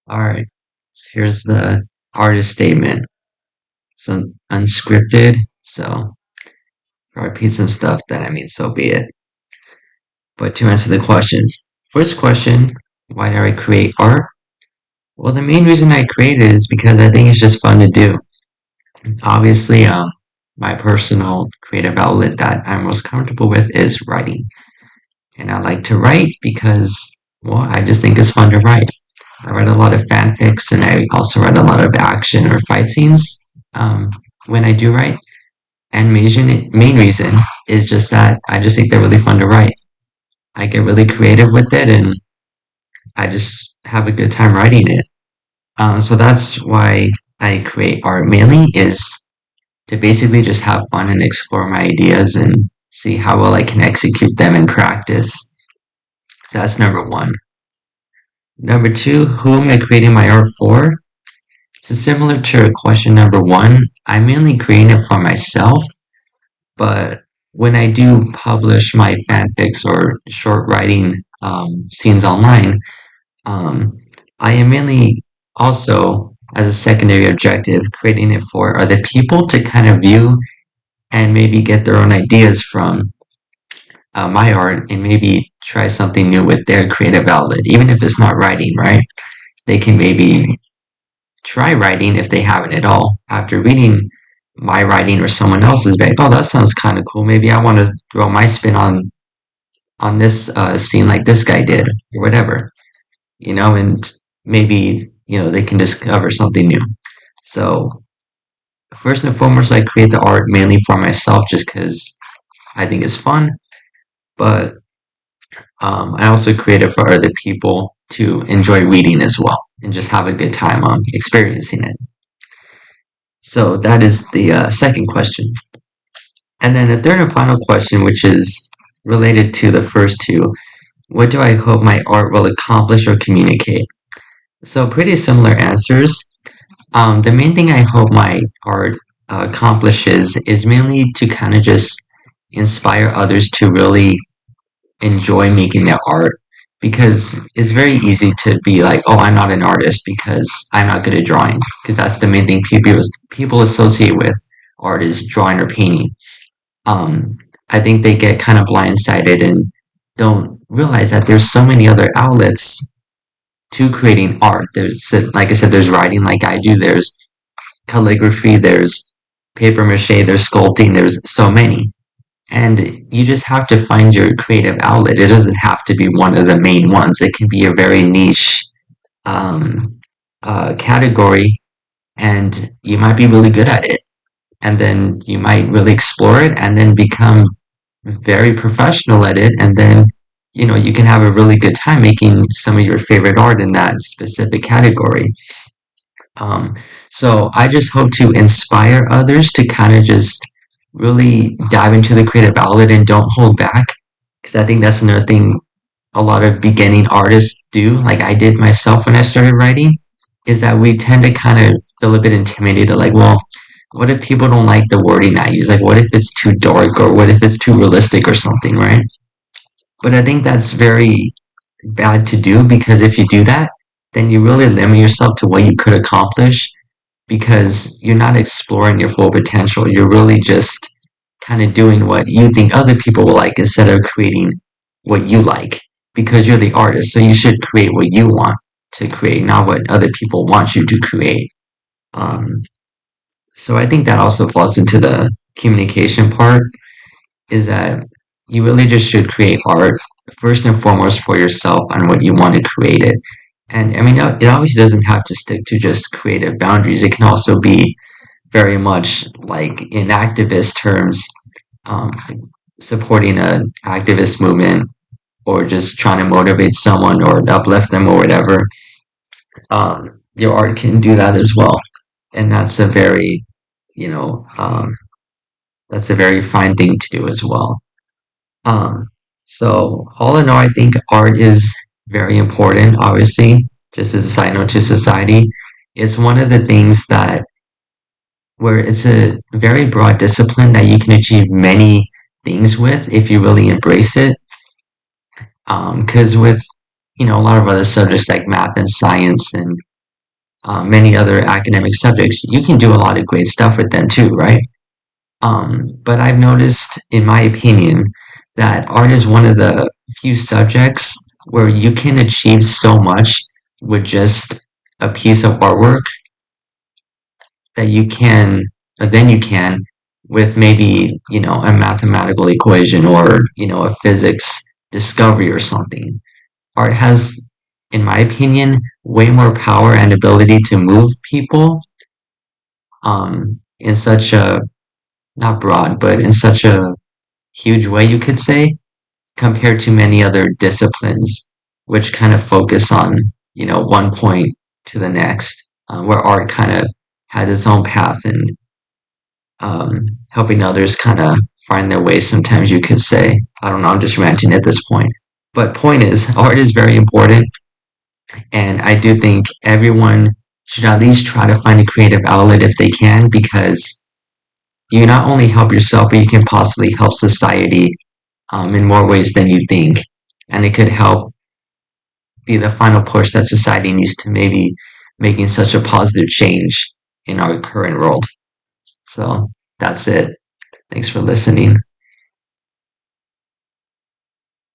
All right. So here's the artist statement. It's unscripted. So if I repeat some stuff, then I mean, so be it. But to answer the questions, first question, why do I create art? Well, the main reason I create it is because I think it's just fun to do. Obviously, my personal creative outlet that I'm most comfortable with is writing. And I like to write because, well, I just think it's fun to write. I write a lot of fanfics and I also write a lot of action or fight scenes um, when I do write. And main reason is just that I just think they're really fun to write. I get really creative with it and I just have a good time writing it. So that's why I create art mainly is to basically just have fun and explore my ideas and see how well I can execute them in practice. So that's number one. Number two, who am I creating my art for? So similar to question number one, I'm mainly creating it for myself, but when I do publish my fanfics or short writing scenes online, um, I am mainly also, as a secondary objective, creating it for other people to kind of view and maybe get their own ideas from my art and maybe try something new with their creative outlet, even if it's not writing, right? They can maybe try writing if they haven't at all. After reading my writing or someone else's, like, oh, that sounds kind of cool. Maybe I want to throw my spin on this scene like this guy did, or whatever, and maybe they can discover something new. So first and foremost, I create the art mainly for myself, just because I think it's fun. But I also create it for other people to enjoy reading as well and just have a good time experiencing it. So that is the second question. And then the third and final question, which is related to the first two, what do I hope my art will accomplish or communicate? So pretty similar answers. The main thing I hope my art accomplishes is mainly to kind of just inspire others to really enjoy making their art because it's very easy to be like, oh, I'm not an artist because I'm not good at drawing because that's the main thing people associate with art is drawing or painting. um, I think they get kind of blindsided and don't realize that there's so many other outlets to creating art. There's, like I said, there's writing like I do, there's calligraphy, there's paper mache, there's sculpting, there's so many. And you just have to find your creative outlet. It doesn't have to be one of the main ones. It can be a very niche um, category, and you might be really good at it. And then you might really explore it and then become very professional at it, and then you can have a really good time making some of your favorite art in that specific category. um, so I just hope to inspire others to kind of just really dive into the creative outlet and don't hold back, because I think that's another thing a lot of beginning artists do, like I did myself when I started writing, is that we tend to kind of feel a bit intimidated, like, well, what if people don't like the wording I use? Like, what if it's too dark or what if it's too realistic or something, right? But I think that's very bad to do because if you do that, then you really limit yourself to what you could accomplish because you're not exploring your full potential. You're really just kind of doing what you think other people will like instead of creating what you like because you're the artist. So you should create what you want to create, not what other people want you to create. Um, so I think that also falls into the communication part is that you really just should create art first and foremost for yourself and what you want to create it. And I mean, it obviously doesn't have to stick to just creative boundaries. It can also be very much like in activist terms, like supporting an activist movement or just trying to motivate someone or uplift them or whatever. Your art can do that as well. And you know, um, that's a very fine thing to do as well. Um, so all in all, I think art is very important, obviously, just as a side note to society. It's one of the things that where it's a very broad discipline that you can achieve many things with if you really embrace it. Because with a lot of other subjects like math and science and many other academic subjects, you can do a lot of great stuff with them too, right? But I've noticed, in my opinion, that art is one of the few subjects where you can achieve so much with just a piece of artwork that you can, then you can with maybe, a mathematical equation or, a physics discovery or something. Art has, in my opinion, way more power and ability to move people in such a, not broad, but in such a huge way, you could say, compared to many other disciplines, which kind of focus on, one point to the next, where art kind of has its own path and helping others kind of find their way, sometimes you could say. I don't know, I'm just ranting at this point. But point is, art is very important, and I do think everyone should at least try to find a creative outlet if they can, because you not only help yourself, but you can possibly help society in more ways than you think. And it could help be the final push that society needs to maybe making such a positive change in our current world. So that's it. Thanks for listening.